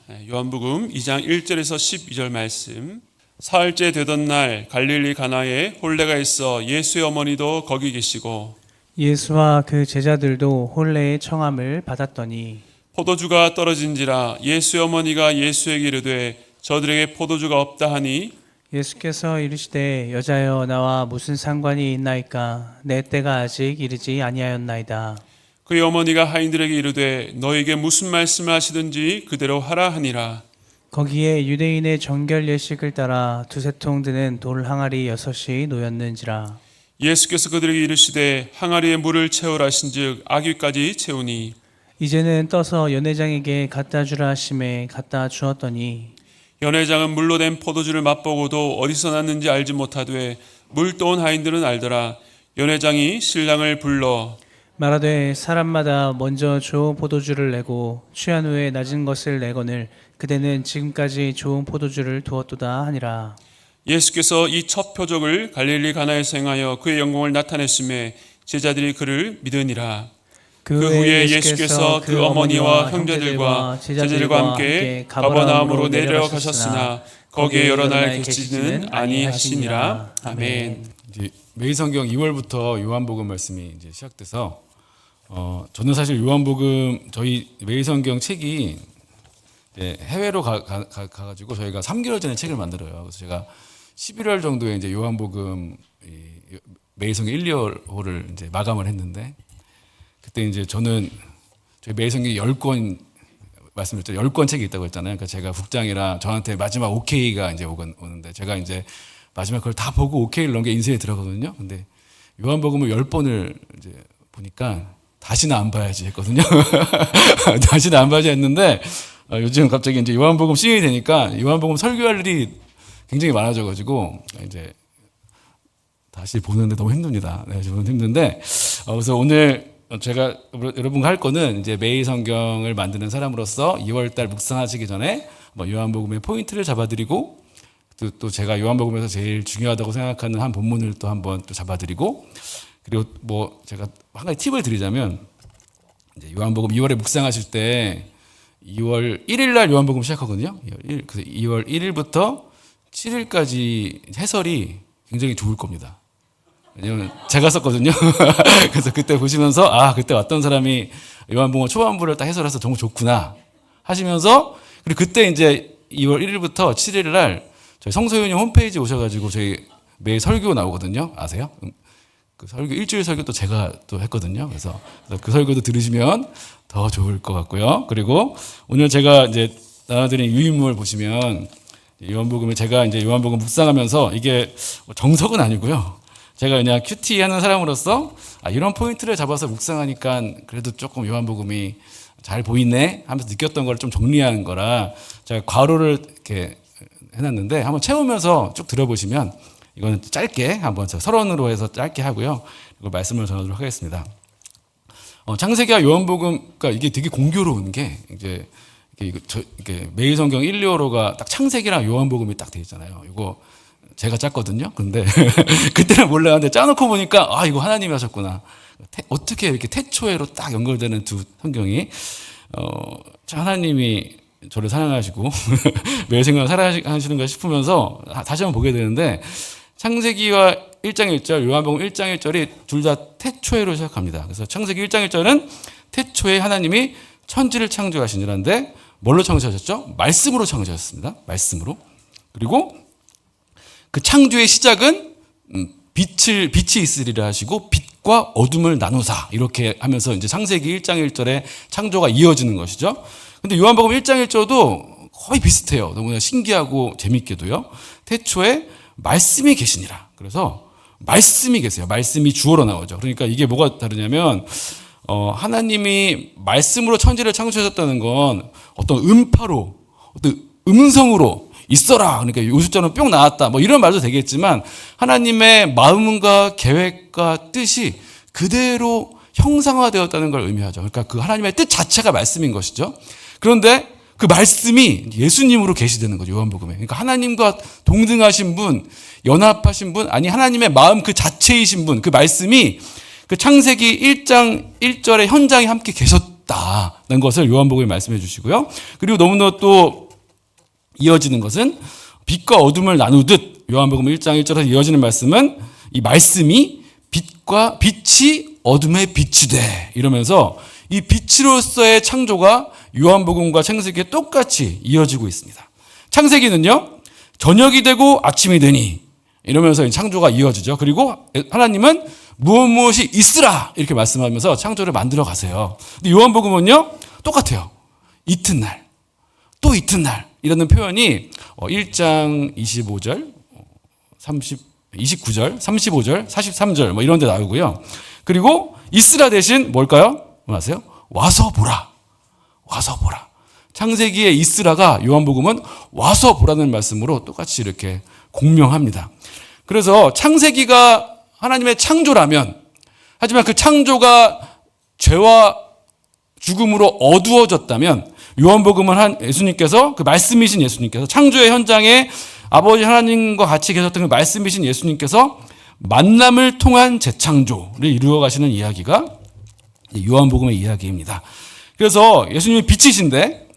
요한복음 2장 1절에서 12절 말씀. 사흘째 되던 날 갈릴리 가나에 혼례가 있어 예수의 어머니도 거기 계시고 예수와 그 제자들도 혼례의 청함을 받았더니 포도주가 떨어진지라 예수의 어머니가 예수에게 이르되 저들에게 포도주가 없다 하니 예수께서 이르시되 여자여 나와 무슨 상관이 있나이까 내 때가 아직 이르지 아니하였나이다. 그의 어머니가 하인들에게 이르되 너에게 무슨 말씀을 하시든지 그대로 하라 하니라. 거기에 유대인의 정결 예식을 따라 두세 통 드는 돌 항아리 6이 놓였는지라. 예수께서 그들에게 이르시되 항아리에 물을 채우라 하신즉 아귀까지 채우니 이제는 떠서 연회장에게 갖다 주라 하심에 갖다 주었더니 연회장은 물로 된 포도주를 맛보고도 어디서 났는지 알지 못하되 물 떠온 하인들은 알더라. 연회장이 신랑을 불러 말하되 사람마다 먼저 좋은 포도주를 내고 취한 후에 낮은 것을 내거늘 그대는 지금까지 좋은 포도주를 두었도다 하니라. 예수께서 이 첫 표적을 갈릴리 가나에서 행하여 그의 영광을 나타냈음에 제자들이 그를 믿으니라. 그 후에 예수께서 그 어머니와 형제들과 제자들과 함께 가버나움으로 내려가셨으나 거기에 여러 날 계시지는 아니하시니라. 아멘. 이제 매일성경 2월부터 요한복음 말씀이 이제 시작돼서 저는 사실 요한복음 저희 매일성경 책이 해외로 가가지고 저희가 3개월 전에 책을 만들어요. 그래서 제가 11월 정도에 이제 요한복음 매일성경 1, 2월호를 이제 마감을 했는데 그때 이제 저는 저희 매일성경 10권 말씀드렸죠. 10권 책이 있다고 했잖아요. 그러니까 제가 국장이랑 저한테 마지막 OK가 이제 오는데 제가 이제 마지막 그걸 다 보고 OK를 넣은 게 인쇄에 들어가거든요. 근데 요한복음을 10번을 이제 보니까 다시는 안 봐야지 했거든요. 다시는 안 봐야지 했는데 요즘 갑자기 이제 요한복음 시즌이 되니까 요한복음 설교할 일이 굉장히 많아져가지고 이제 다시 보는데 너무 힘듭니다. 네, 저는 힘든데 그래서 오늘 제가 여러분과 할 거는 이제 매일 성경을 만드는 사람으로서 2월달 묵상하시기 전에 요한복음의 포인트를 잡아드리고 또 제가 요한복음에서 제일 중요하다고 생각하는 한 본문을 또 한번 또 잡아드리고 그리고 제가 한 가지 팁을 드리자면 이제 요한복음 2월에 묵상하실 때 2월 1일 날 요한복음 시작하거든요. 그래서 2월 1일부터 7일까지 해설이 굉장히 좋을 겁니다. 왜냐면 제가 썼거든요. 그래서 그때 보시면서 그때 왔던 사람이 요한복음 초반부를 딱 해설해서 정말 좋구나 하시면서 그리고 그때 이제 2월 1일부터 7일 날 저희 성소윤님 홈페이지 오셔가지고 저희 매일 설교 나오거든요. 아세요? 그 설교 일주일 설교 또 제가 또 했거든요. 그래서 그 설교도 들으시면 더 좋을 것 같고요. 그리고 오늘 제가 이제 나눠드린 유인물 보시면 요한복음을 제가 이제 요한복음 묵상하면서 이게 정석은 아니고요. 제가 그냥 큐티 하는 사람으로서 이런 포인트를 잡아서 묵상하니까 그래도 조금 요한복음이 잘 보이네 하면서 느꼈던 걸 좀 정리한 거라 제가 괄호를 이렇게 해놨는데 한번 채우면서 쭉 들어보시면 이거는 짧게 한번 서론으로 해서 짧게 하고요. 그리고 말씀을 전하도록 하겠습니다. 창세기와 요한복음, 그러니까 이게 되게 공교로운 게 이제 이게 매일 성경 1, 2호로가 딱 창세기랑 요한복음이 딱 돼 있잖아요. 이거 제가 짰거든요. 근데 그때는 몰랐는데 짜놓고 보니까 이거 하나님이 하셨구나. 어떻게 이렇게 태초에로 딱 연결되는 두 성경이 하나님이 저를 사랑하시고 매일 생각을 사랑하시는가 싶으면서 다시 한번 보게 되는데 창세기와 1장 1절, 요한복음 1장 1절이 둘 다 태초에로 시작합니다. 그래서 창세기 1장 1절은 태초에 하나님이 천지를 창조하시니라는데 뭘로 창조하셨죠? 말씀으로 창조하셨습니다. 말씀으로. 그리고 그 창조의 시작은 빛이 있으리라 하시고 빛과 어둠을 나누사 이렇게 하면서 이제 창세기 1장 1절에 창조가 이어지는 것이죠. 근데 요한복음 1장 1절도 거의 비슷해요. 너무나 신기하고 재밌게도요. 태초에 말씀이 계시니라. 그래서 말씀이 계세요. 말씀이 주어로 나오죠. 그러니까 이게 뭐가 다르냐면 하나님이 말씀으로 천지를 창조하셨다는 건 어떤 음파로 어떤 음성으로 있어라. 그러니까 요술자는 뿅 나왔다. 이런 말도 되겠지만 하나님의 마음과 계획과 뜻이 그대로 형상화되었다는 걸 의미하죠. 그러니까 그 하나님의 뜻 자체가 말씀인 것이죠. 그런데 그 말씀이 예수님으로 계시되는 거죠. 요한복음에. 그러니까 하나님과 동등하신 분, 연합하신 분, 아니 하나님의 마음 그 자체이신 분, 그 말씀이 그 창세기 1장 1절의 현장에 함께 이루었다는 것을 요한복음에 말씀해 주시고요. 그리고 너무나 또 이어지는 것은 빛과 어둠을 나누듯 요한복음 1장 1절에서 이어지는 말씀은 이 말씀이 빛이 어둠의 빛이 돼 이러면서 이 빛으로서의 창조가 요한복음과 창세기에 똑같이 이어지고 있습니다. 창세기는요, 저녁이 되고 아침이 되니 이러면서 창조가 이어지죠. 그리고 하나님은 무엇이 있으라 이렇게 말씀하면서 창조를 만들어 가세요. 근데 요한복음은요, 똑같아요. 이튿날, 또 이튿날 이라는 표현이 1장 25절, 29절, 35절, 43절 뭐 이런 데 나오고요. 그리고 있으라 대신 뭘까요? 뭐 아세요? 와서 보라. 와서 보라. 창세기의 있으라가 요한복음은 와서 보라는 말씀으로 똑같이 이렇게 공명합니다. 그래서 창세기가 하나님의 창조라면, 하지만 그 창조가 죄와 죽음으로 어두워졌다면 요한복음은 예수님께서, 그 말씀이신 예수님께서 창조의 현장에 아버지 하나님과 같이 계셨던 그 말씀이신 예수님께서 만남을 통한 재창조를 이루어 가시는 이야기가 요한복음의 이야기입니다. 그래서 예수님이 빛이신데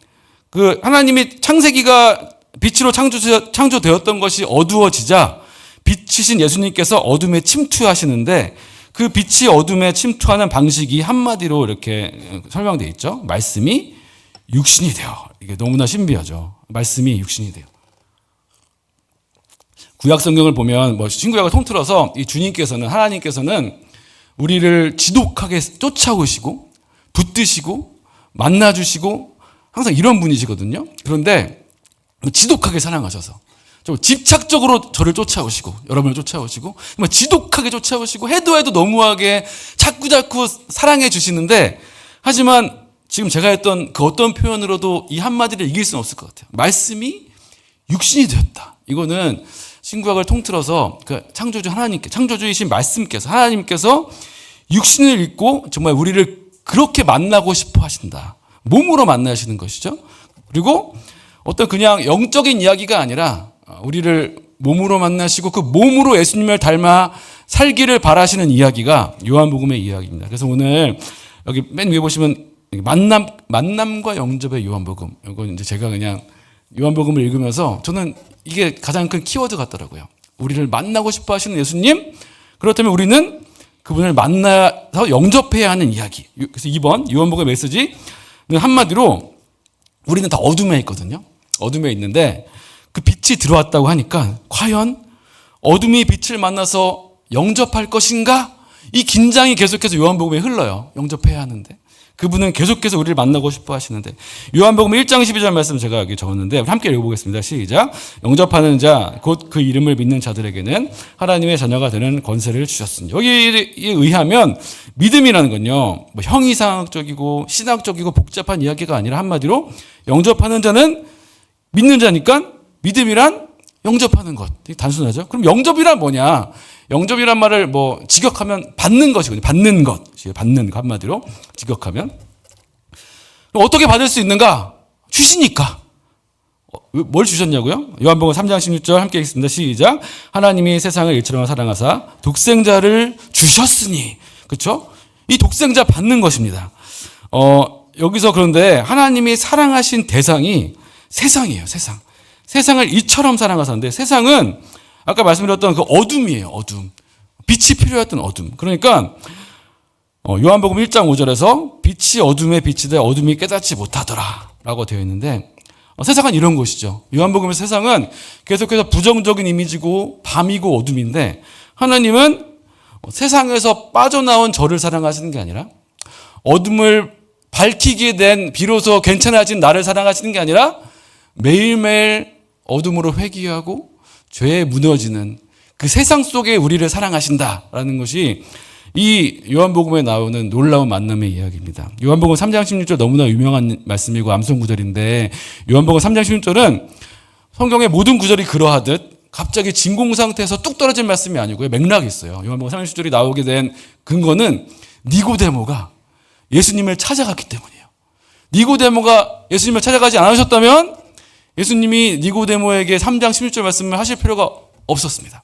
그 하나님이 창세기가 빛으로 창조되었던 것이 어두워지자 빛이신 예수님께서 어둠에 침투하시는데 그 빛이 어둠에 침투하는 방식이 한마디로 이렇게 설명되어 있죠. 말씀이 육신이 되어. 이게 너무나 신비하죠. 말씀이 육신이 되어. 구약 성경을 보면 신구약을 통틀어서 이 주님께서는, 하나님께서는 우리를 지독하게 쫓아오시고 붙드시고 만나주시고 항상 이런 분이시거든요. 그런데 지독하게 사랑하셔서 집착적으로 저를 쫓아오시고 여러분을 쫓아오시고 지독하게 쫓아오시고 해도 너무하게 자꾸 사랑해 주시는데, 하지만 지금 제가 했던 그 어떤 표현으로도 이 한마디를 이길 수는 없을 것 같아요. 말씀이 육신이 되었다. 이거는 신구약을 통틀어서 그 창조주 하나님께, 창조주이신 말씀께서, 하나님께서 육신을 입고 정말 우리를 그렇게 만나고 싶어 하신다. 몸으로 만나시는 것이죠. 그리고 어떤 그냥 영적인 이야기가 아니라 우리를 몸으로 만나시고 그 몸으로 예수님을 닮아 살기를 바라시는 이야기가 요한복음의 이야기입니다. 그래서 오늘 여기 맨 위에 보시면 만남과 영접의 요한복음. 이건 이제 제가 그냥 요한복음을 읽으면서 저는 이게 가장 큰 키워드 같더라고요. 우리를 만나고 싶어 하시는 예수님, 그렇다면 우리는 그분을 만나서 영접해야 하는 이야기. 그래서 이번 요한복음의 메시지는 한마디로 우리는 다 어둠에 있거든요. 어둠에 있는데 그 빛이 들어왔다고 하니까 과연 어둠이 빛을 만나서 영접할 것인가? 이 긴장이 계속해서 요한복음에 흘러요. 영접해야 하는데. 그분은 계속해서 우리를 만나고 싶어 하시는데, 요한복음 1장 12절 말씀 제가 여기 적었는데 함께 읽어보겠습니다. 시작. 영접하는 자 곧 그 이름을 믿는 자들에게는 하나님의 자녀가 되는 권세를 주셨으니. 여기에 의하면 믿음이라는 건요, 뭐 형이상학적이고 신학적이고 복잡한 이야기가 아니라 한마디로 영접하는 자는 믿는 자니까 믿음이란 영접하는 것. 되게 단순하죠. 그럼 영접이란 뭐냐? 영접이란 말을 직역하면 받는 것이거든요. 받는 것. 받는 것 한마디로 직역하면. 그럼 어떻게 받을 수 있는가? 주시니까. 뭘 주셨냐고요? 요한복음 3장 16절 함께 읽습니다. 시작. 하나님이 세상을 일처럼 사랑하사 독생자를 주셨으니. 그렇죠? 이 독생자 받는 것입니다. 여기서 그런데 하나님이 사랑하신 대상이 세상이에요. 세상. 세상을 이처럼 사랑하셨는데 세상은 아까 말씀드렸던 그 어둠이에요. 어둠. 빛이 필요했던 어둠. 그러니까 요한복음 1장 5절에서 빛이 어둠에 빛이 돼 어둠이 깨닫지 못하더라 라고 되어 있는데 세상은 이런 것이죠. 요한복음의 세상은 계속해서 부정적인 이미지고 밤이고 어둠인데 하나님은 세상에서 빠져나온 저를 사랑하시는 게 아니라 어둠을 밝히게 된 비로소 괜찮아진 나를 사랑하시는 게 아니라 매일매일 어둠으로 회귀하고 죄에 무너지는 그 세상 속에 우리를 사랑하신다라는 것이 이 요한복음에 나오는 놀라운 만남의 이야기입니다. 요한복음 3장 16절 너무나 유명한 말씀이고 암송 구절인데, 요한복음 3장 16절은 성경의 모든 구절이 그러하듯 갑자기 진공 상태에서 뚝 떨어진 말씀이 아니고요. 맥락이 있어요. 요한복음 3장 16절이 나오게 된 근거는 니고데모가 예수님을 찾아갔기 때문이에요. 니고데모가 예수님을 찾아가지 않으셨다면 예수님이 니고데모에게 3장 16절 말씀을 하실 필요가 없었습니다.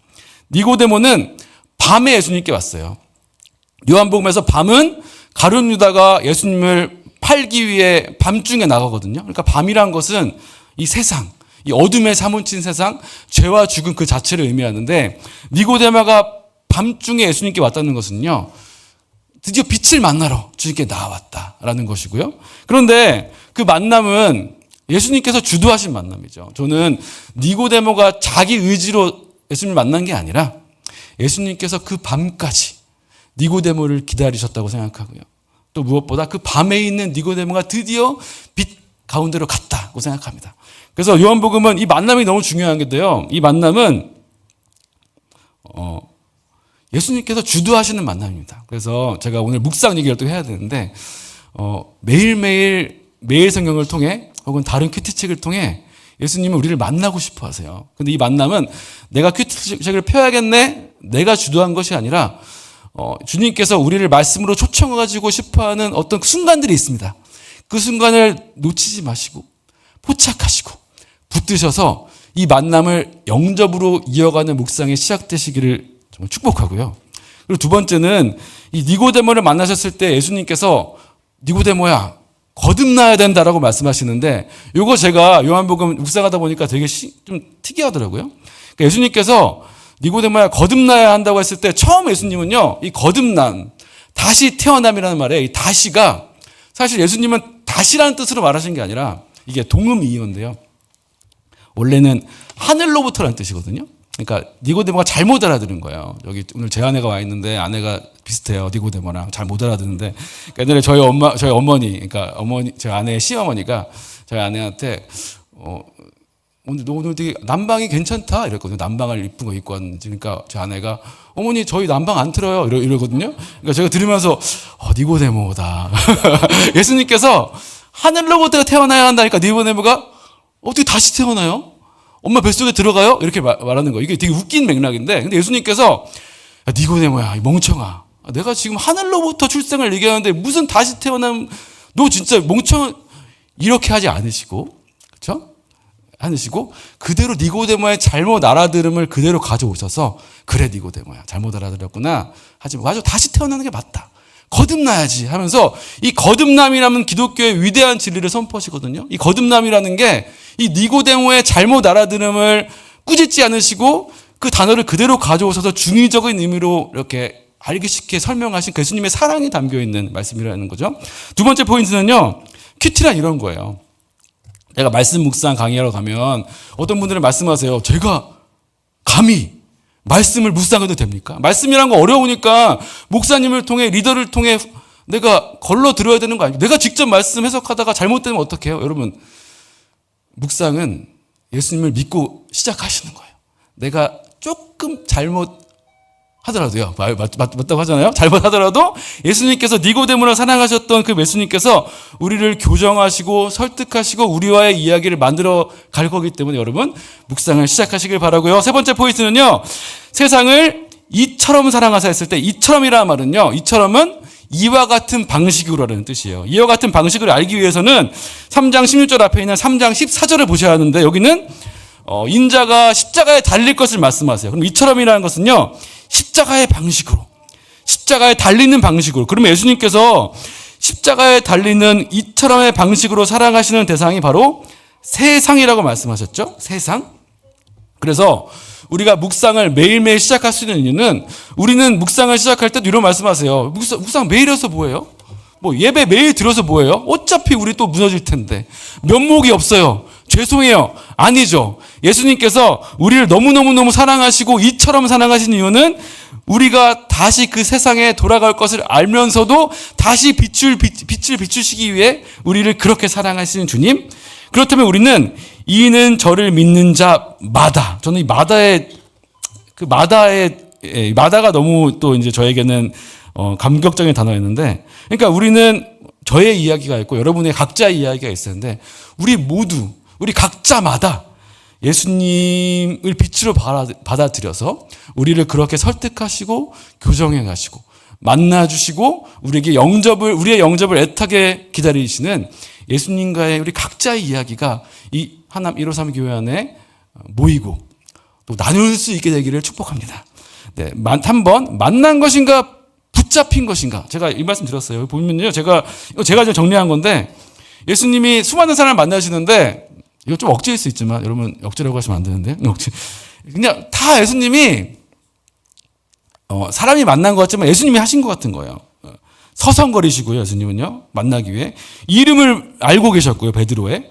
니고데모는 밤에 예수님께 왔어요. 요한복음에서 밤은 가룟 유다가 예수님을 팔기 위해 밤중에 나가거든요. 그러니까 밤이란 것은 이 세상, 이 어둠에 사무친 세상, 죄와 죽음 그 자체를 의미하는데 니고데모가 밤중에 예수님께 왔다는 것은요. 드디어 빛을 만나러 주님께 나왔다라는 것이고요. 그런데 그 만남은 예수님께서 주도하신 만남이죠. 저는 니고데모가 자기 의지로 예수님을 만난 게 아니라 예수님께서 그 밤까지 니고데모를 기다리셨다고 생각하고요. 또 무엇보다 그 밤에 있는 니고데모가 드디어 빛 가운데로 갔다고 생각합니다. 그래서 요한복음은 이 만남이 너무 중요한 게인데요. 이 만남은 예수님께서 주도하시는 만남입니다. 그래서 제가 오늘 묵상 얘기를 또 해야 되는데 매일매일 매일 성경을 통해 혹은 다른 큐티책을 통해 예수님은 우리를 만나고 싶어 하세요. 근데 이 만남은 내가 큐티책을 펴야겠네, 내가 주도한 것이 아니라 주님께서 우리를 말씀으로 초청해가지고 싶어하는 어떤 순간들이 있습니다. 그 순간을 놓치지 마시고 포착하시고 붙드셔서 이 만남을 영접으로 이어가는 묵상이 시작되시기를 정말 축복하고요. 그리고 두 번째는 이 니고데모를 만나셨을 때 예수님께서 니고데모야 거듭나야 된다라고 말씀하시는데 이거 제가 요한복음 묵상하다 보니까 되게 좀 특이하더라고요. 그러니까 예수님께서 니고데모야 거듭나야 한다고 했을 때 처음 예수님은요 이 거듭남, 다시 태어남이라는 말에 이 다시가 사실 예수님은 다시라는 뜻으로 말하신 게 아니라 이게 동음이어인데요. 원래는 하늘로부터라는 뜻이거든요. 그러니까 니고데모가 잘못 알아들은 거예요. 여기 오늘 제 아내가 와 있는데 아내가 비슷해요. 니고데모랑 잘 못 알아듣는데 그러니까 옛날에 저희 어머니, 그러니까 어머니, 제 아내의 시어머니가 저희 아내한테 오늘 너 오늘 되게 난방이 괜찮다 이랬거든요. 난방을 이쁜 거 입고 왔는지. 그러니까 제 아내가 어머니 저희 난방 안 틀어요 이러거든요. 그러니까 제가 들으면서 니고데모다. 예수님께서 하늘로부터 태어나야 한다니까 니고데모가 어떻게 다시 태어나요? 엄마 뱃속에 들어가요? 이렇게 말하는 거예요. 이게 되게 웃긴 맥락인데 근데 예수님께서 니고데모야 멍청아, 내가 지금 하늘로부터 출생을 얘기하는데 무슨 다시 태어남, 너 진짜 멍청, 이렇게 하지 않으시고, 그렇죠? 않으시고 그대로 니고데모의 잘못 알아들음을 그대로 가져오셔서 그래 니고데모야 잘못 알아들었구나 하지 말고 다시 태어나는 게 맞다, 거듭나야지 하면서 이 거듭남이라는 기독교의 위대한 진리를 선포하시거든요. 이 거듭남이라는 게 이 니고데모의 잘못 알아들음을 꾸짖지 않으시고 그 단어를 그대로 가져오셔서 중의적인 의미로 이렇게 알기 쉽게 설명하신 예수님의 사랑이 담겨 있는 말씀이라는 거죠. 두 번째 포인트는요, 큐티란 이런 거예요. 내가 말씀 묵상 강의하러 가면 어떤 분들은 말씀하세요. 제가 감히 말씀을 묵상해도 됩니까? 말씀이란 거 어려우니까 목사님을 통해, 리더를 통해 내가 걸러 들어야 되는 거 아니에요? 내가 직접 말씀 해석하다가 잘못되면 어떡해요? 여러분, 묵상은 예수님을 믿고 시작하시는 거예요. 내가 조금 잘못 하더라도요. 맞다고 하잖아요. 잘못하더라도 예수님께서 니고데모를 사랑하셨던 그 예수님께서 우리를 교정하시고 설득하시고 우리와의 이야기를 만들어 갈 거기 때문에 여러분 묵상을 시작하시길 바라고요. 세 번째 포인트는요. 세상을 이처럼 사랑하사 했을 때 이처럼이라는 말은요. 이처럼은 이와 같은 방식으로라는 뜻이에요. 이와 같은 방식을 알기 위해서는 3장 16절 앞에 있는 3장 14절을 보셔야 하는데 여기는 인자가 십자가에 달릴 것을 말씀하세요. 그럼 이처럼이라는 것은요. 십자가의 방식으로, 십자가에 달리는 방식으로. 그러면 예수님께서 십자가에 달리는 이처럼의 방식으로 사랑하시는 대상이 바로 세상이라고 말씀하셨죠. 세상. 그래서 우리가 묵상을 매일매일 시작할 수 있는 이유는 우리는 묵상을 시작할 때 이런 말씀하세요. 묵상 매일 해서 뭐예요? 뭐 예배 매일 들어서 뭐예요? 어차피 우리 또 무너질 텐데. 면목이 없어요. 죄송해요. 아니죠. 예수님께서 우리를 너무너무 사랑하시고 이처럼 사랑하신 이유는 우리가 다시 그 세상에 돌아갈 것을 알면서도 다시 빛을 비추시기 위해 우리를 그렇게 사랑하시는 주님. 그렇다면 우리는 이는 저를 믿는 자마다, 저는 이 마다가 너무 또 이제 저에게는 감격적인 단어였는데, 그러니까 우리는 저의 이야기가 있고 여러분의 각자의 이야기가 있었는데 우리 각자마다 예수님을 빛으로 받아들여서 우리를 그렇게 설득하시고 교정해 가시고 만나주시고 우리의 영접을 애타게 기다리시는 예수님과의 우리 각자의 이야기가 이 하남 153 교회 안에 모이고 또 나눌 수 있게 되기를 축복합니다. 네, 한번 만난 것인가 붙잡힌 것인가? 제가 이 말씀 드렸어요. 여기 보면요. 제가 좀 정리한 건데 예수님이 수많은 사람을 만나시는데 이거 좀 억지일 수 있지만 여러분 억지라고 하시면 안 되는데 억지. 그냥 다 예수님이 사람이 만난 것 같지만 예수님이 하신 것 같은 거예요. 서성거리시고요. 예수님은요. 만나기 위해 이름을 알고 계셨고요. 베드로의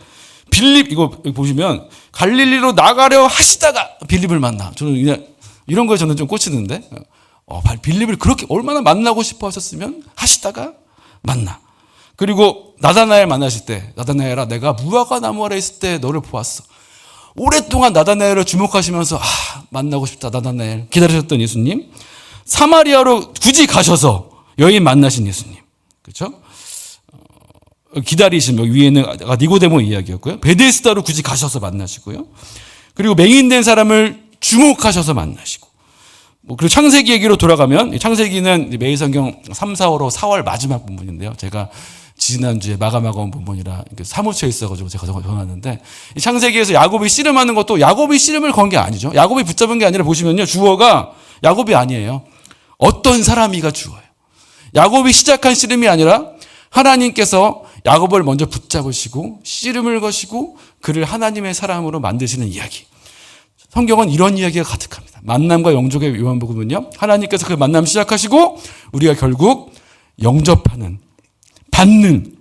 빌립 이거 보시면 갈릴리로 나가려 하시다가 빌립을 만나. 저는 그냥 이런 거에 저는 좀 꽂히는데 빌립을 그렇게 얼마나 만나고 싶어 하셨으면 하시다가 만나. 그리고 나다나엘 만나실 때 나다나엘아 내가 무화과 나무 아래 있을 때 너를 보았어. 오랫동안 나다나엘을 주목하시면서 만나고 싶다 나다나엘 기다리셨던 예수님. 사마리아로 굳이 가셔서 여인 만나신 예수님. 그렇죠? 기다리신 위에는 니고데모 이야기였고요. 베데스다로 굳이 가셔서 만나시고요. 그리고 맹인된 사람을 주목하셔서 만나시고. 그리고 창세기 얘기로 돌아가면 창세기는 매일 성경 3, 4, 5로 4월 마지막 부분인데요. 제가 지난주에 마감하고 온 부분이라 사무처에 있어가지고 제가 적어놨는데 이 창세기에서 야곱이 씨름하는 것도 야곱이 씨름을 건 게 아니죠. 야곱이 붙잡은 게 아니라 보시면요. 주어가 야곱이 아니에요. 어떤 사람이가 주어요. 야곱이 시작한 씨름이 아니라 하나님께서 야곱을 먼저 붙잡으시고 씨름을 거시고 그를 하나님의 사람으로 만드시는 이야기. 성경은 이런 이야기가 가득합니다. 만남과 영접의 요한복음은요. 하나님께서 그 만남 시작하시고 우리가 결국 영접하는 받는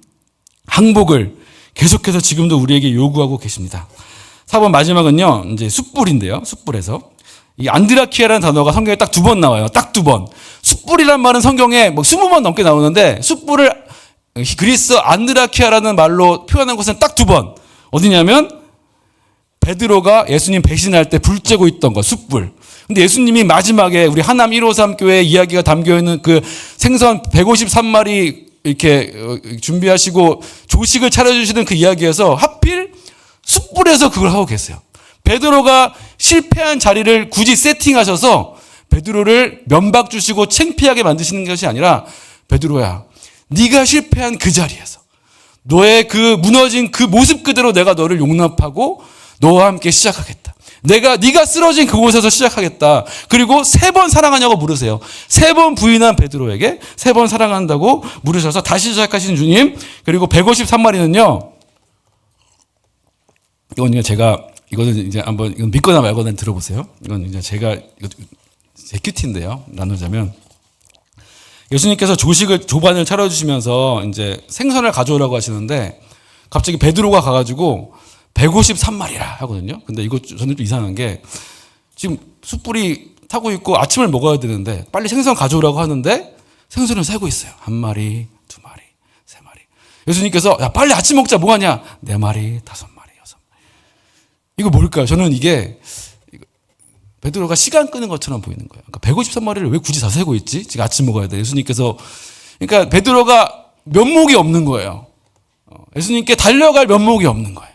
항복을 계속해서 지금도 우리에게 요구하고 계십니다. 4번 마지막은요. 이제 숯불인데요. 숯불에서 이 안드라키아라는 단어가 성경에 딱 2번 나와요. 딱 2번. 숯불이란 말은 성경에 20번 넘게 나오는데 숯불을 그리스 안드라키아라는 말로 표현한 곳은 딱 2번. 어디냐면 베드로가 예수님 배신할 때 불 쬐고 있던 거 숯불. 근데 예수님이 마지막에 우리 하남 153 교회 이야기가 담겨 있는 그 생선 153마리 이렇게 준비하시고 조식을 차려주시는 그 이야기에서 하필 숯불에서 그걸 하고 계세요. 베드로가 실패한 자리를 굳이 세팅하셔서 베드로를 면박 주시고 창피하게 만드시는 것이 아니라 베드로야, 네가 실패한 그 자리에서 너의 그 무너진 그 모습 그대로 내가 너를 용납하고 너와 함께 시작하겠다. 네가 쓰러진 그곳에서 시작하겠다. 그리고 3번 사랑하냐고 물으세요. 3번 부인한 베드로에게 3번 사랑한다고 물으셔서 다시 시작하신 주님. 그리고 153마리는요. 이거는 이제 한번 이건 믿거나 말거나 들어보세요. 이건 이제 제가 제 큐티인데요. 나누자면 예수님께서 조반을 차려주시면서 이제 생선을 가져오라고 하시는데 갑자기 베드로가 가가지고 153마리라 하거든요. 근데 이거 저는 좀 이상한 게 지금 숯불이 타고 있고 아침을 먹어야 되는데 빨리 생선 가져오라고 하는데 생선을 세고 있어요. 1마리, 2마리, 3마리. 예수님께서 야 빨리 아침 먹자 뭐하냐? 4마리, 5마리, 6마리. 이거 뭘까요? 저는 이게 베드로가 시간 끄는 것처럼 보이는 거예요. 그러니까 153마리를 왜 굳이 다 세고 있지? 지금 아침 먹어야 돼. 예수님께서 그러니까 베드로가 면목이 없는 거예요. 예수님께 달려갈 면목이 없는 거예요.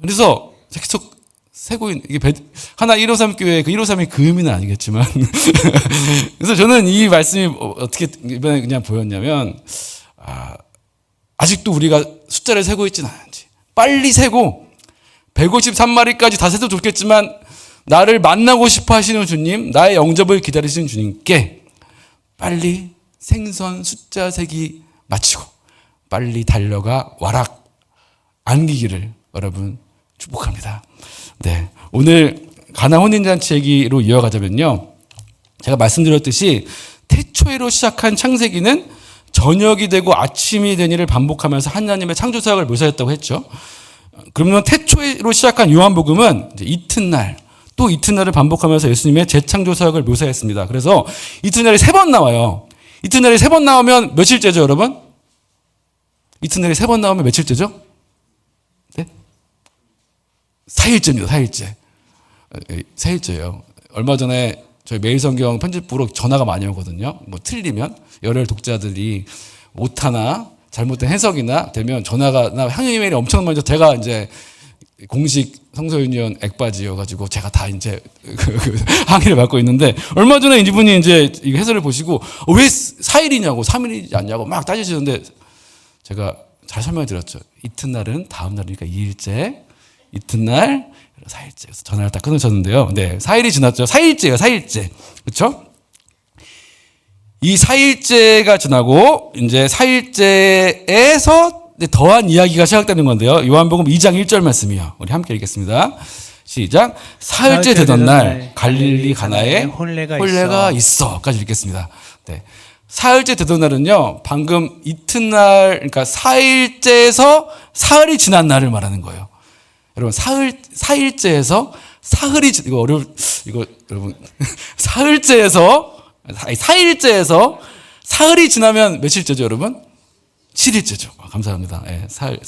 그래서 계속 세고 있는 이게 하나 153 교회 그 153이 그 의미는 아니겠지만 그래서 저는 이 말씀이 어떻게 이번에 그냥 보였냐면 아직도 우리가 숫자를 세고 있지는 않은지 빨리 세고 153마리까지 다 세도 좋겠지만 나를 만나고 싶어 하시는 주님, 나의 영접을 기다리시는 주님께 빨리 생선 숫자 세기 마치고 빨리 달려가 와락 안기기를 여러분 축복합니다. 네, 오늘 가나 혼인잔치 얘기로 이어가자면요. 제가 말씀드렸듯이 태초에로 시작한 창세기는 저녁이 되고 아침이 되니를 반복하면서 하나님의 창조사역을 묘사했다고 했죠. 그러면 태초에로 시작한 요한복음은 이제 이튿날 또 이튿날을 반복하면서 예수님의 재창조사역을 묘사했습니다. 그래서 이튿날이 3번 나와요. 이튿날이 3번 나오면 며칠째죠, 여러분? 이튿날이 3번 나오면 며칠째죠? 네? 4일째입니다. 4일째. 4일째예요. 얼마 전에 저희 매일성경 편집부로 전화가 많이 오거든요. 뭐 틀리면 열혈 독자들이 오타나 잘못된 해석이나 되면 전화가 나 향유 이메일이 엄청 많이 제가 이제 공식 성서유니온 액바지여가지고 제가 다 이제 항의를 받고 있는데 얼마 전에 이분이 이제 이 해설을 보시고 왜 4일이냐고 3일이지 않냐고 막 따지시는데 제가 잘 설명해 드렸죠. 이튿날은 다음 날이니까 2일째, 이튿날 4일째. 그래서 전화를 딱 끊으셨는데요. 네, 4일이 지났죠. 4일째예요. 4일째. 그렇죠? 이 4일째가 지나고 이제 4일째에서 더한 이야기가 시작되는 건데요. 요한복음 2장 1절 말씀이요. 우리 함께 읽겠습니다. 시작. 사흘째 되던 날 갈릴리 가나에 혼례가 있어까지 읽겠습니다. 네. 사흘째 되던 날은요, 방금 이튿날, 그러니까 4일째에서 사흘이 지난 날을 말하는 거예요. 여러분, 4일째에서 사흘이, 이거 여러분, 사흘째에서, 4일째에서 사흘이 지나면 며칠째죠, 여러분? 7일째죠. 감사합니다. 예, 사흘.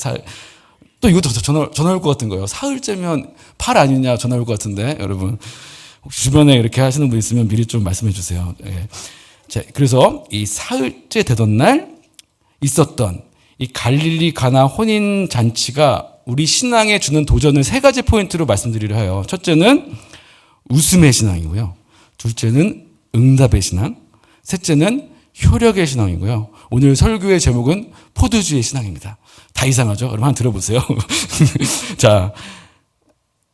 또 이것도 전화 올 것 같은 거예요. 사흘째면 8 아니냐 전화 올 것 같은데, 여러분. 혹시 주변에 이렇게 하시는 분 있으면 미리 좀 말씀해 주세요. 예. 자, 그래서 이 사흘째 되던 날 있었던 이 갈릴리 가나 혼인 잔치가 우리 신앙에 주는 도전을 3가지 포인트로 말씀드리려 해요. 첫째는 웃음의 신앙이고요. 둘째는 응답의 신앙. 셋째는 효력의 신앙이고요. 오늘 설교의 제목은 포도주의 신앙입니다. 다 이상하죠? 여러분 한번 들어보세요. 자,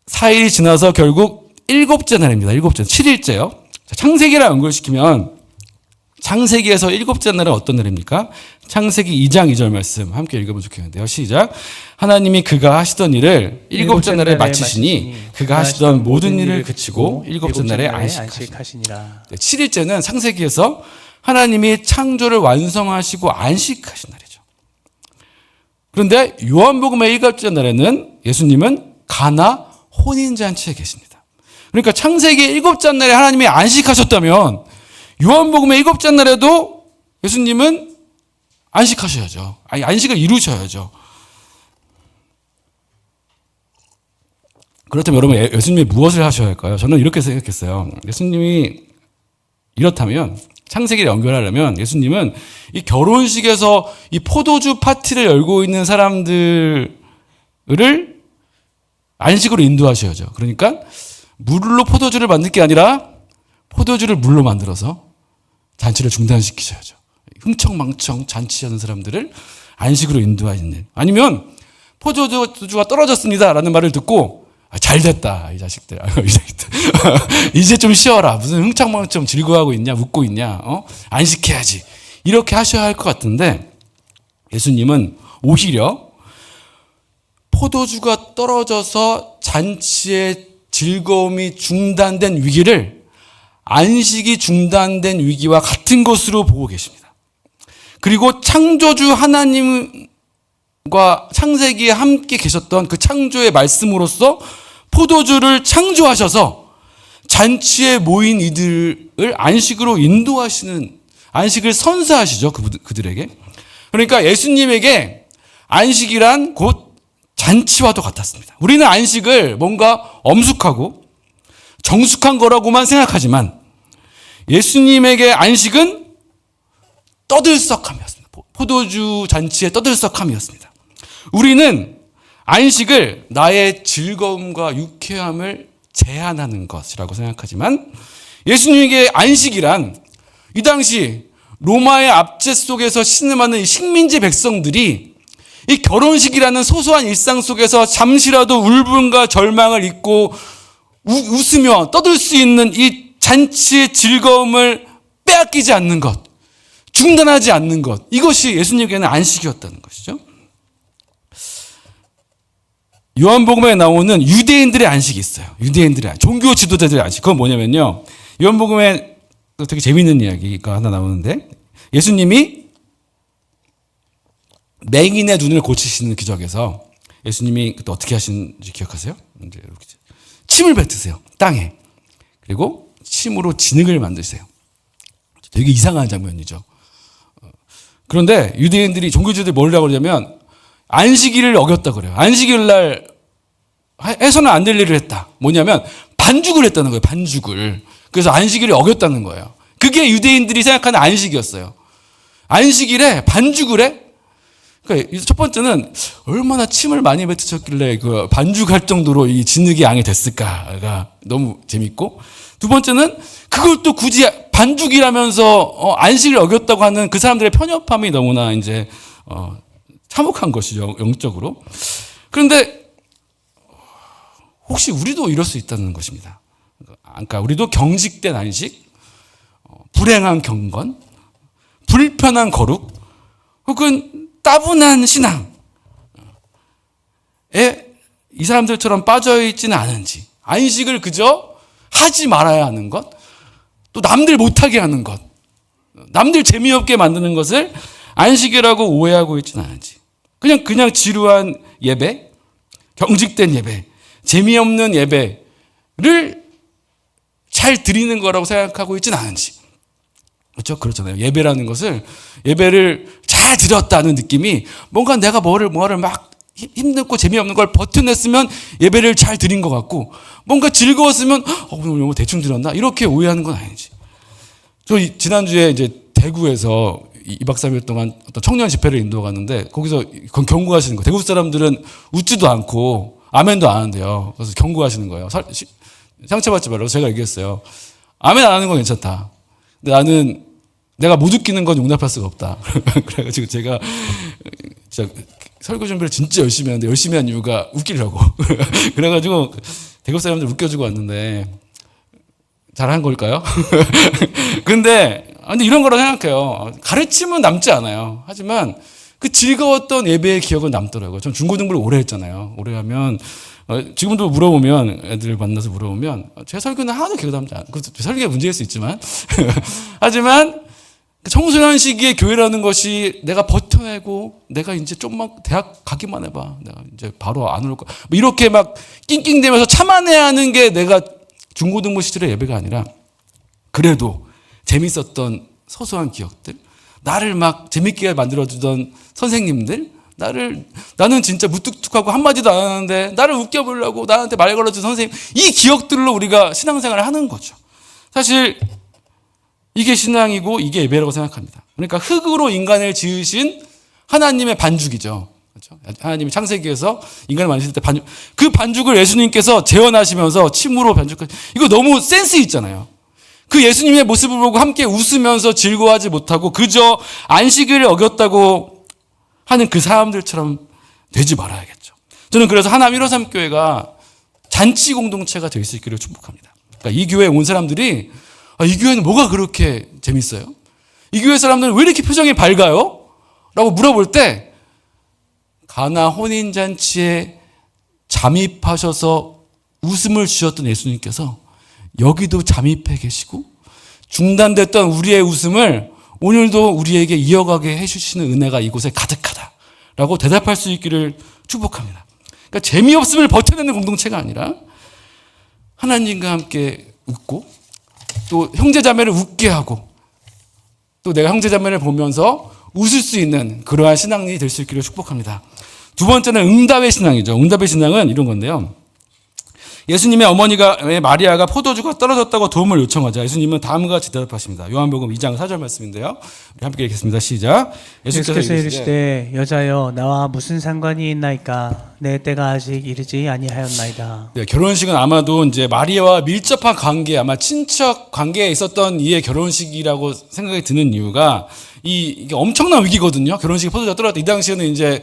4일이 지나서 결국 7째 날입니다. 7째, 7일째요. 창세기랑 연결시키면 창세기에서 7째 날은 어떤 날입니까? 창세기 2장 2절 말씀 함께 읽어보면 좋겠는데요. 시작. 하나님이 그가 하시던 일을 7째 날에 마치시니 그가 하시던 모든 일을 그치고 7째 날에 안식하시니라. 7일째는 창세기에서 하나님이 창조를 완성하시고 안식하신 날이죠. 그런데 요한복음의 7째 날에는 예수님은 가나 혼인잔치에 계십니다. 그러니까 창세기 7째 날에 하나님이 안식하셨다면 요한복음의 7째 날에도 예수님은 안식하셔야죠. 아니, 안식을 이루셔야죠. 그렇다면 여러분, 예수님이 무엇을 하셔야 할까요? 저는 이렇게 생각했어요. 예수님이 이렇다면, 창세기를 연결하려면 예수님은 이 결혼식에서 이 포도주 파티를 열고 있는 사람들을 안식으로 인도하셔야죠. 그러니까 물로 포도주를 만들 게 아니라 포도주를 물로 만들어서 잔치를 중단시키셔야죠. 흥청망청 잔치하는 사람들을 안식으로 인도하는 일. 아니면 포도주가 떨어졌습니다라는 말을 듣고 잘 됐다 이 자식들. 이제 좀 쉬어라. 무슨 흥청망청 즐거워하고 있냐, 웃고 있냐. 안식해야지. 이렇게 하셔야 할 것 같은데 예수님은 오히려 포도주가 떨어져서 잔치의 즐거움이 중단된 위기를 안식이 중단된 위기와 같은 것으로 보고 계십니다. 그리고 창조주 하나님과 창세기에 함께 계셨던 그 창조의 말씀으로서 포도주를 창조하셔서 잔치에 모인 이들을 안식으로 인도하시는, 안식을 선사하시죠. 그들에게. 그러니까 예수님에게 안식이란 곧 잔치와도 같았습니다. 우리는 안식을 뭔가 엄숙하고 정숙한 거라고만 생각하지만 예수님에게 안식은 떠들썩함이었습니다. 포도주 잔치의 떠들썩함이었습니다. 우리는 안식을 나의 즐거움과 유쾌함을 제한하는 것이라고 생각하지만 예수님에게 안식이란 이 당시 로마의 압제 속에서 신음하는 식민지 백성들이 이 결혼식이라는 소소한 일상 속에서 잠시라도 울분과 절망을 잊고 웃으며 떠들 수 있는 이 잔치의 즐거움을 빼앗기지 않는 것, 중단하지 않는 것, 이것이 예수님에게는 안식이었다는 것이죠. 요한복음에 나오는 유대인들의 안식이 있어요. 유대인들의 안식, 종교 지도자들의 안식. 그건 뭐냐면요, 요한복음에 되게 재미있는 이야기가 하나 나오는데 예수님이 맹인의 눈을 고치시는 기적에서 예수님이 그때 어떻게 하시는지 기억하세요? 이제 이렇게 침을 뱉으세요. 땅에. 그리고 침으로 진흙을 만드세요. 되게 이상한 장면이죠. 그런데 유대인들이, 종교주의들이 뭐라고 그러냐면 안식일을 어겼다고 그래요. 안식일 날 해서는 안 될 일을 했다. 뭐냐면 반죽을 했다는 거예요. 반죽을. 그래서 안식일을 어겼다는 거예요. 그게 유대인들이 생각하는 안식이었어요. 안식일에 반죽을 해? 그러니까 첫 번째는 얼마나 침을 많이 뱉으셨길래 그 반죽할 정도로 이 진흙이 양이 됐을까가 너무 재밌고, 두 번째는 그걸 또 굳이 반죽이라면서 안식을 어겼다고 하는 그 사람들의 편협함이 너무나 이제 참혹한 것이죠, 영적으로. 그런데 혹시 우리도 이럴 수 있다는 것입니다. 그러니까 우리도 경직된 안식, 불행한 경건, 불편한 거룩 혹은 따분한 신앙에 이 사람들처럼 빠져 있지는 않은지, 안식을 그저 하지 말아야 하는 것, 또 남들 못하게 하는 것, 남들 재미없게 만드는 것을 안식이라고 오해하고 있지는 않은지, 그냥 지루한 예배, 경직된 예배, 재미없는 예배를 잘 드리는 거라고 생각하고 있지는 않은지. 그렇죠? 그렇잖아요. 예배를 잘 드렸다는 느낌이 뭔가 내가 뭐를 막 힘들고 재미없는 걸 버텨냈으면 예배를 잘 드린 것 같고, 뭔가 즐거웠으면 오늘 너무 대충 드렸나? 이렇게 오해하는 건 아닌지. 저 지난주에 이제 대구에서 2박 3일 동안 어떤 청년 집회를 인도갔는데, 거기서 경고하시는 거예요. 대구 사람들은 웃지도 않고 아멘도 안 하는데요. 그래서 경고하시는 거예요. 상처받지 말라고 제가 얘기했어요. 아멘 안 하는 건 괜찮다. 근데 나는 내가 못 웃기는 건 용납할 수가 없다. 그래가지고 제가 진짜 설교 준비를 진짜 열심히 하는데, 열심히 한 이유가 웃기려고. 그래가지고 대구 사람들 웃겨주고 왔는데 잘한 걸까요? 근데 이런 거라고 생각해요. 가르침은 남지 않아요. 하지만 그 즐거웠던 예배의 기억은 남더라고요. 전 중고등부를 오래 했잖아요. 오래 하면 지금도 물어보면, 애들 만나서 물어보면 제 설교는 하나도 기억 남지 않아요. 제 설교가 문제일 수 있지만 하지만 청소년 시기의 교회라는 것이 내가 버텨내고, 내가 이제 좀만 대학 가기만 해봐, 내가 이제 바로 안 올 거야, 이렇게 막 낑낑대면서 참아내야 하는 게 내가 중고등부 시절의 예배가 아니라, 그래도 재밌었던 소소한 기억들, 나를 막 재밌게 만들어주던 선생님들, 나는 진짜 무뚝뚝하고 한마디도 안 하는데 나를 웃겨보려고 나한테 말 걸어준 선생님, 이 기억들로 우리가 신앙생활을 하는 거죠. 사실 이게 신앙이고 이게 예배라고 생각합니다. 그러니까 흙으로 인간을 지으신 하나님의 반죽이죠. 그렇죠? 하나님이 창세기에서 인간을 만드실 때 그 반죽을 예수님께서 재현하시면서 침으로 반죽하신, 이거 너무 센스 있잖아요. 그 예수님의 모습을 보고 함께 웃으면서 즐거워하지 못하고 그저 안식일을 어겼다고 하는 그 사람들처럼 되지 말아야겠죠. 저는 그래서 하나님 153 교회가 잔치 공동체가 될 수 있기를 축복합니다. 그러니까 이 교회에 온 사람들이, 이 교회는 뭐가 그렇게 재밌어요? 이 교회 사람들은 왜 이렇게 표정이 밝아요? 라고 물어볼 때, 가나 혼인잔치에 잠입하셔서 웃음을 주셨던 예수님께서 여기도 잠입해 계시고, 중단됐던 우리의 웃음을 오늘도 우리에게 이어가게 해주시는 은혜가 이곳에 가득하다라고 대답할 수 있기를 축복합니다. 그러니까 재미없음을 버텨내는 공동체가 아니라 하나님과 함께 웃고, 또 형제자매를 웃게 하고, 또 내가 형제자매를 보면서 웃을 수 있는 그러한 신앙이 될 수 있기를 축복합니다. 두 번째는 응답의 신앙이죠. 응답의 신앙은 이런 건데요. 예수님의 어머니가 마리아가 포도주가 떨어졌다고 도움을 요청하자 예수님은 다음과 같이 대답하십니다. 요한복음 2장 4절 말씀인데요. 우리 함께 읽겠습니다. 시작. 예수께서 이르시되 여자여 나와 무슨 상관이 있나이까 내 때가 아직 이르지 아니하였나이다. 네, 결혼식은 아마도 이제 마리아와 밀접한 관계, 아마 친척 관계에 있었던 이의 결혼식이라고 생각이 드는 이유가 이게 엄청난 위기거든요. 결혼식에 포도주가 떨어졌다. 이 당시에는 이제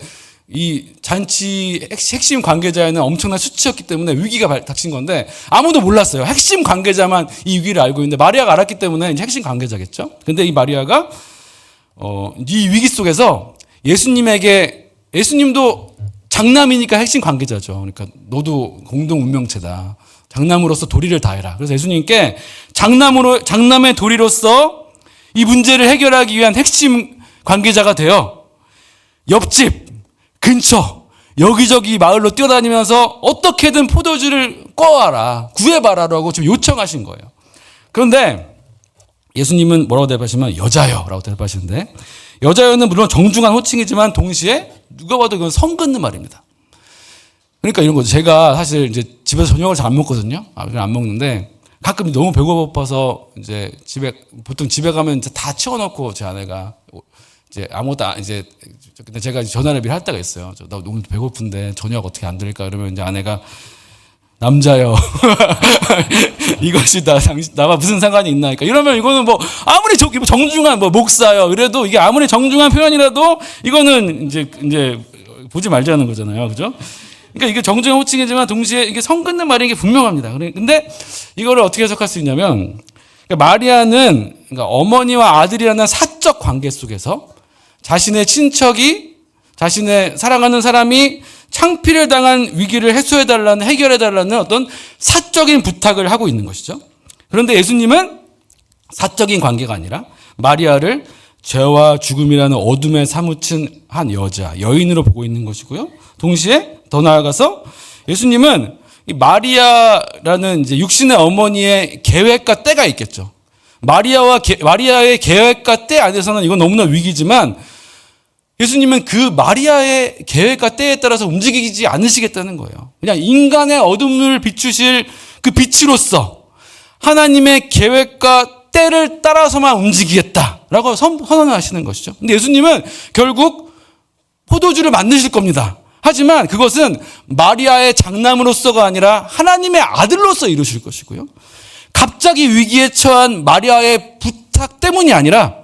이 잔치 핵심 관계자에는 엄청난 수치였기 때문에 위기가 닥친 건데 아무도 몰랐어요. 핵심 관계자만 이 위기를 알고 있는데 마리아가 알았기 때문에 이제 핵심 관계자겠죠. 근데 이 마리아가 이 위기 속에서 예수님도 장남이니까 핵심 관계자죠. 그러니까 너도 공동 운명체다. 장남으로서 도리를 다해라. 그래서 예수님께 장남의 도리로서 이 문제를 해결하기 위한 핵심 관계자가 되어 옆집, 근처, 여기저기 마을로 뛰어다니면서 어떻게든 포도주를 꺼와라, 구해봐라라고 지금 요청하신 거예요. 그런데 예수님은 뭐라고 대답하시면 여자여 라고 대답하시는데, 여자여는 물론 정중한 호칭이지만 동시에 누가 봐도 이건 성 긋는 말입니다. 그러니까 이런 거죠. 제가 사실 이제 집에서 저녁을 잘 안 먹거든요. 안 먹는데 가끔 너무 배고파서 이제 보통 집에 가면 이제 다 치워놓고 제 아내가 이제 아무것도 이제 근데 제가 전화를 미리 할 때가 있어요. 나 너무 배고픈데 저녁 어떻게 안 드릴까? 그러면 이제 아내가 남자요. 이것이 나와 무슨 상관이 있나니까. 이러면 이거는 뭐 아무리 정중한 목사요. 그래도 이게 아무리 정중한 표현이라도 이거는 이제 보지 말자는 거잖아요. 그죠? 그러니까 이게 정중한 호칭이지만 동시에 이게 성 긋는 말인 게 분명합니다. 근데 이거를 어떻게 해석할 수 있냐면 그러니까 마리아는 그러니까 어머니와 아들이라는 사적 관계 속에서 자신의 친척이 자신의 사랑하는 사람이 창피를 당한 위기를 해소해달라는 해결해달라는 어떤 사적인 부탁을 하고 있는 것이죠. 그런데 예수님은 사적인 관계가 아니라 마리아를 죄와 죽음이라는 어둠에 사무친 한 여자, 여인으로 보고 있는 것이고요. 동시에 더 나아가서 예수님은 이 마리아라는 이제 육신의 어머니의 계획과 때가 있겠죠. 마리아의 계획과 때 안에서는 이건 너무나 위기지만 예수님은 그 마리아의 계획과 때에 따라서 움직이지 않으시겠다는 거예요. 그냥 인간의 어둠을 비추실 그 빛으로서 하나님의 계획과 때를 따라서만 움직이겠다라고 선언하시는 것이죠. 근데 예수님은 결국 포도주를 만드실 겁니다. 하지만 그것은 마리아의 장남으로서가 아니라 하나님의 아들로서 이루실 것이고요. 갑자기 위기에 처한 마리아의 부탁 때문이 아니라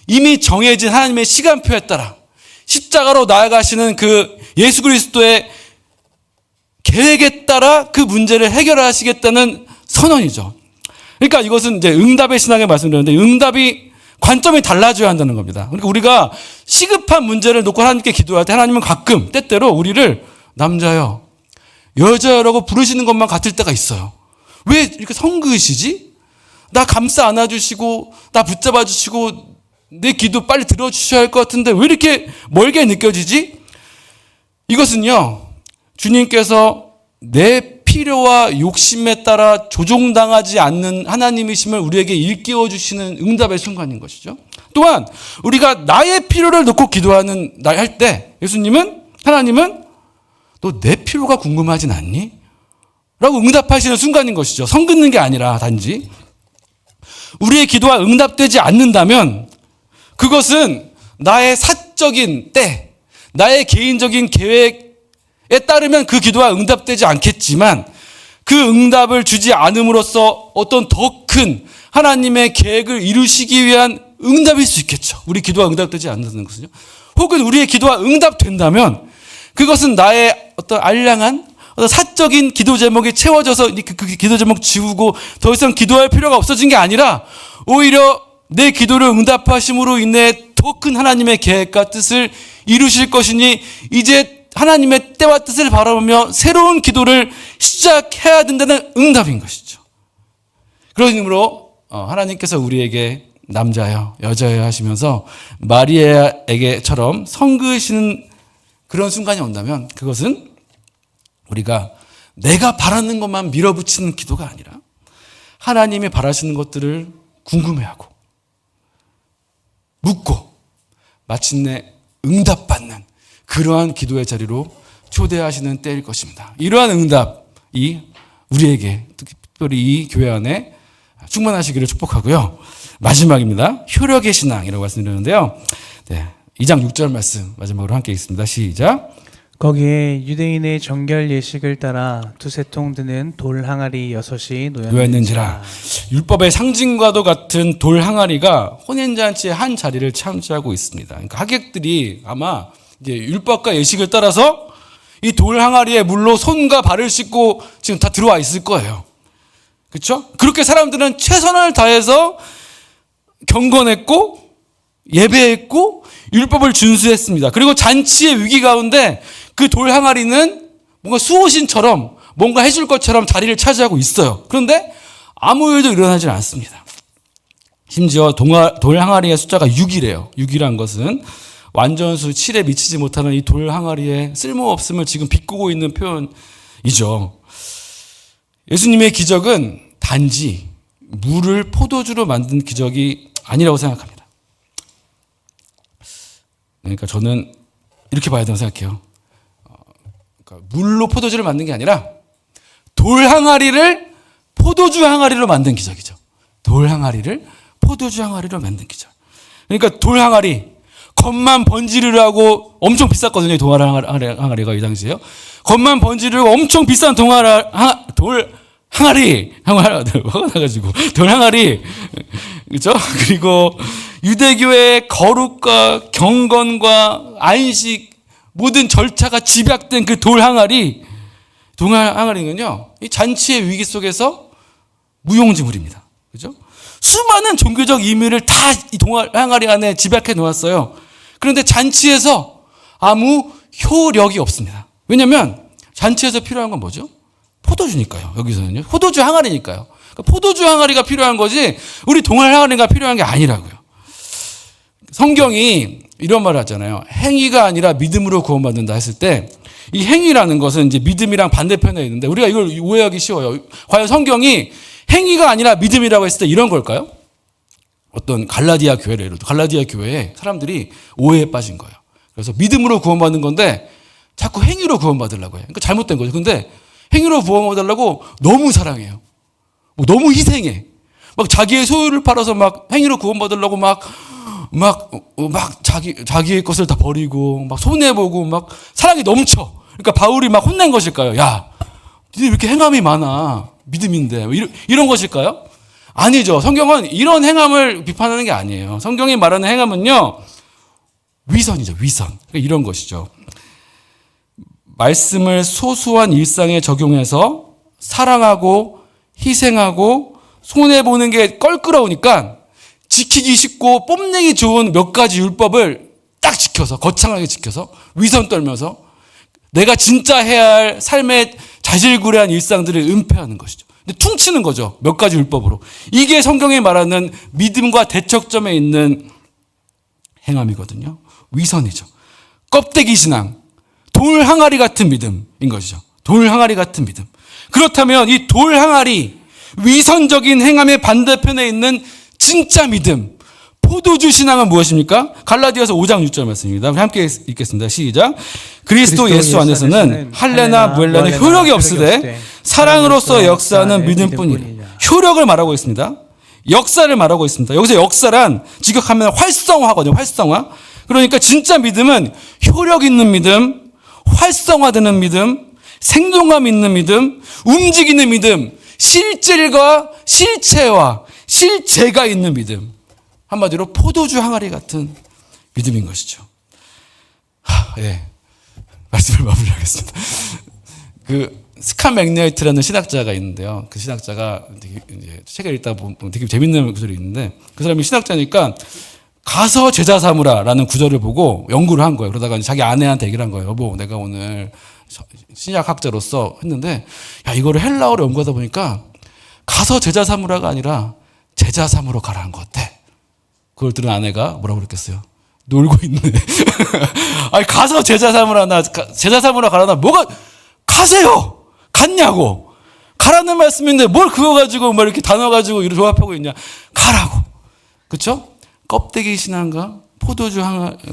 이미 정해진 하나님의 시간표에 따라 십자가로 나아가시는 그 예수 그리스도의 계획에 따라 그 문제를 해결하시겠다는 선언이죠. 그러니까 이것은 이제 응답의 신앙에 말씀드렸는데 응답이 관점이 달라져야 한다는 겁니다. 그러니까 우리가 시급한 문제를 놓고 하나님께 기도할 때 하나님은 가끔 때때로 우리를 남자여, 여자여라고 부르시는 것만 같을 때가 있어요. 왜 이렇게 성그시지? 나 감싸 안아주시고 나 붙잡아 주시고 내 기도 빨리 들어주셔야 할 것 같은데 왜 이렇게 멀게 느껴지지? 이것은요, 주님께서 내 필요와 욕심에 따라 조종당하지 않는 하나님이심을 우리에게 일깨워 주시는 응답의 순간인 것이죠. 또한 우리가 나의 필요를 놓고 기도하는 날 할 때 하나님은 너 내 필요가 궁금하진 않니? 라고 응답하시는 순간인 것이죠. 성 긋는 게 아니라 단지 우리의 기도가 응답되지 않는다면 그것은 나의 사적인 때, 나의 개인적인 계획에 따르면 그 기도가 응답되지 않겠지만 그 응답을 주지 않음으로써 어떤 더 큰 하나님의 계획을 이루시기 위한 응답일 수 있겠죠. 우리 기도가 응답되지 않는 것은요. 혹은 우리의 기도가 응답된다면 그것은 나의 어떤 알량한 어떤 사적인 기도 제목이 채워져서 그 기도 제목 지우고 더 이상 기도할 필요가 없어진 게 아니라 오히려 내 기도를 응답하심으로 인해 더 큰 하나님의 계획과 뜻을 이루실 것이니 이제 하나님의 때와 뜻을 바라보며 새로운 기도를 시작해야 된다는 응답인 것이죠. 그런 의미로 하나님께서 우리에게 남자여 여자여 하시면서 마리아에게처럼 성그시는 그런 순간이 온다면 그것은 우리가 내가 바라는 것만 밀어붙이는 기도가 아니라 하나님이 바라시는 것들을 궁금해하고 묻고 마침내 응답받는 그러한 기도의 자리로 초대하시는 때일 것입니다. 이러한 응답이 우리에게 특별히 이 교회 안에 충만하시기를 축복하고요. 마지막입니다. 효력의 신앙이라고 말씀드렸는데요. 네, 2장 6절 말씀 마지막으로 함께 읽습니다. 시작. 거기에 유대인의 정결 예식을 따라 두세 통 드는 돌 항아리 6이 놓였는지라. 율법의 상징과도 같은 돌 항아리가 혼인잔치의 한 자리를 차지하고 있습니다. 그러니까 하객들이 아마 이제 율법과 예식을 따라서 이 돌 항아리에 물로 손과 발을 씻고 지금 다 들어와 있을 거예요. 그렇죠? 그렇게 사람들은 최선을 다해서 경건했고 예배했고 율법을 준수했습니다. 그리고 잔치의 위기 가운데 그 돌 항아리는 뭔가 수호신처럼 뭔가 해줄 것처럼 자리를 차지하고 있어요. 그런데 아무 일도 일어나지 않습니다. 심지어 돌 항아리의 숫자가 6이래요. 6이란 것은 완전수 7에 미치지 못하는 이 돌 항아리의 쓸모없음을 지금 비꼬고 있는 표현이죠. 예수님의 기적은 단지 물을 포도주로 만든 기적이 아니라고 생각합니다. 그러니까 저는 이렇게 봐야 된다고 생각해요. 그러니까 물로 포도주를 만든 게 아니라 돌 항아리를 포도주 항아리로 만든 기적이죠. 돌 항아리를 포도주 항아리로 만든 기적. 그러니까 돌 항아리, 겉만 번지르르하고 엄청 비쌌거든요. 돌 항아리가 이 당시에요. 겉만 번지르르고 엄청 비싼 돌 항아리, 화가 나가지고 돌 항아리, 그렇죠? 그리고 유대교의 거룩과 경건과 안식 모든 절차가 집약된 그 돌 항아리는요, 이 잔치의 위기 속에서 무용지물입니다. 그죠? 수많은 종교적 의미를 다 이 동화 항아리 안에 집약해 놓았어요. 그런데 잔치에서 아무 효력이 없습니다. 왜냐하면 잔치에서 필요한 건 뭐죠? 포도주니까요. 여기서는요. 포도주 항아리니까요. 그러니까 포도주 항아리가 필요한 거지 우리 동화 항아리가 필요한 게 아니라고요. 성경이 이런 말을 하잖아요. 행위가 아니라 믿음으로 구원받는다 했을 때 이 행위라는 것은 이제 믿음이랑 반대편에 있는데 우리가 이걸 오해하기 쉬워요. 과연 성경이 행위가 아니라 믿음이라고 했을 때 이런 걸까요? 어떤 갈라디아 교회를 예를 들어 갈라디아 교회에 사람들이 오해에 빠진 거예요. 그래서 믿음으로 구원받는 건데 자꾸 행위로 구원받으려고 해요. 그러니까 잘못된 거죠. 근데 행위로 구원받으려고 너무 사랑해요. 너무 희생해. 막 자기의 소유를 팔아서 막 행위로 구원받으려고 막 자기의 것을 다 버리고 막 손해보고 막 사랑이 넘쳐. 그러니까 바울이 막 혼낸 것일까요? 야, 니네 왜 이렇게 행함이 많아? 믿음인데. 이런 것일까요? 아니죠. 성경은 이런 행함을 비판하는 게 아니에요. 성경이 말하는 행함은요, 위선이죠. 위선. 그러니까 이런 것이죠. 말씀을 소소한 일상에 적용해서 사랑하고 희생하고 손해보는 게 껄끄러우니까 지키기 쉽고 뽐내기 좋은 몇 가지 율법을 딱 지켜서 거창하게 지켜서 위선 떨면서 내가 진짜 해야 할 삶의 자질구레한 일상들을 은폐하는 것이죠. 근데 퉁치는 거죠. 몇 가지 율법으로. 이게 성경이 말하는 믿음과 대척점에 있는 행함이거든요. 위선이죠. 껍데기 신앙, 돌 항아리 같은 믿음인 것이죠. 돌 항아리 같은 믿음. 그렇다면 이 돌 항아리, 위선적인 행함의 반대편에 있는 진짜 믿음, 포도주 신앙은 무엇입니까? 갈라디아서 5장 6절 말씀입니다. 우리 함께 읽겠습니다. 시작. 그리스도 예수 안에서는 할례나 무할례는 효력이 없으되 사랑으로서 역사하는 믿음뿐이라. 효력을 말하고 있습니다. 역사를 말하고 있습니다. 여기서 역사란 직역하면 활성화거든요. 활성화. 그러니까 진짜 믿음은 효력 있는 믿음, 활성화되는 믿음, 생동감 있는 믿음, 움직이는 믿음, 실질과 실체와 실제가 있는 믿음. 한마디로 포도주 항아리 같은 믿음인 것이죠. 예. 말씀을 마무리하겠습니다. 스칸 맥나이트라는 신학자가 있는데요. 그 신학자가 이제 책을 읽다 보면 되게 재밌는 구절이 있는데 그 사람이 신학자니까 가서 제자 삼으라라는 구절을 보고 연구를 한 거예요. 그러다가 자기 아내한테 얘기를 한 거예요. 여보, 내가 오늘 신약학자로서 했는데 야, 이거를 헬라어로 연구하다 보니까 가서 제자 삼으라가 아니라 제자 삼으러 가라는 거 어때? 그걸 들은 아내가 뭐라고 그랬겠어요? 놀고 있네. 아니, 가서 제자 삼으러 가라나, 뭐가, 가세요! 갔냐고! 가라는 말씀인데 뭘 그거 가지고 뭐 이렇게 단어 가지고 이렇게 조합하고 있냐. 가라고. 그쵸? 껍데기 신앙과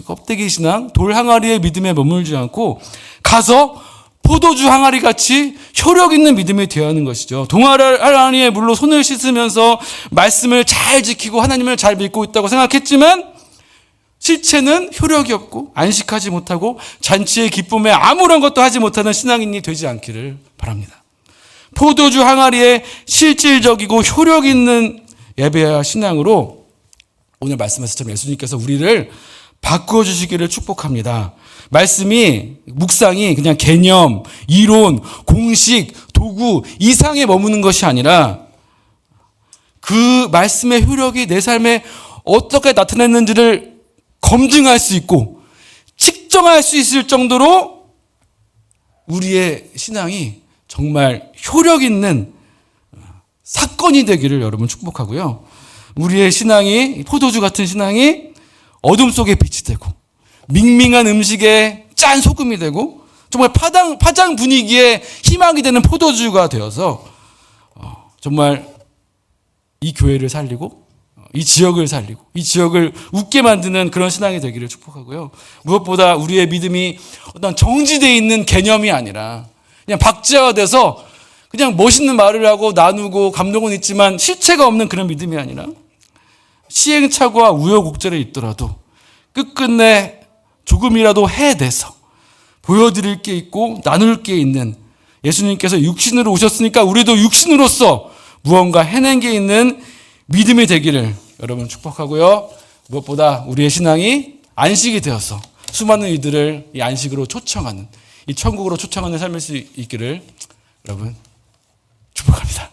껍데기 신앙, 돌 항아리의 믿음에 머물지 않고 가서 포도주 항아리 같이 효력 있는 믿음이 되어야 하는 것이죠. 동아리에 물로 손을 씻으면서 말씀을 잘 지키고 하나님을 잘 믿고 있다고 생각했지만 실체는 효력이 없고 안식하지 못하고 잔치의 기쁨에 아무런 것도 하지 못하는 신앙인이 되지 않기를 바랍니다. 포도주 항아리에 실질적이고 효력 있는 예배와 신앙으로 오늘 말씀하셨던 예수님께서 우리를 바꾸어 주시기를 축복합니다. 말씀이 묵상이 그냥 개념, 이론, 공식, 도구 이상에 머무는 것이 아니라 그 말씀의 효력이 내 삶에 어떻게 나타났는지를 검증할 수 있고 측정할 수 있을 정도로 우리의 신앙이 정말 효력 있는 사건이 되기를 여러분 축복하고요. 우리의 신앙이 포도주 같은 신앙이 어둠 속에 빛이 되고 밍밍한 음식에 짠 소금이 되고 정말 파장 분위기에 희망이 되는 포도주가 되어서 정말 이 교회를 살리고 이 지역을 살리고 이 지역을 웃게 만드는 그런 신앙이 되기를 축복하고요. 무엇보다 우리의 믿음이 어떤 정지되어 있는 개념이 아니라 그냥 박제화돼서 그냥 멋있는 말을 하고 나누고 감동은 있지만 실체가 없는 그런 믿음이 아니라 시행착오와 우여곡절이 있더라도 끝끝내 조금이라도 해내서 보여드릴 게 있고 나눌 게 있는 예수님께서 육신으로 오셨으니까 우리도 육신으로서 무언가 해낸 게 있는 믿음이 되기를 여러분 축복하고요. 무엇보다 우리의 신앙이 안식이 되어서 수많은 이들을 이 안식으로 초청하는 이 천국으로 초청하는 삶일 수 있기를 여러분 축복합니다.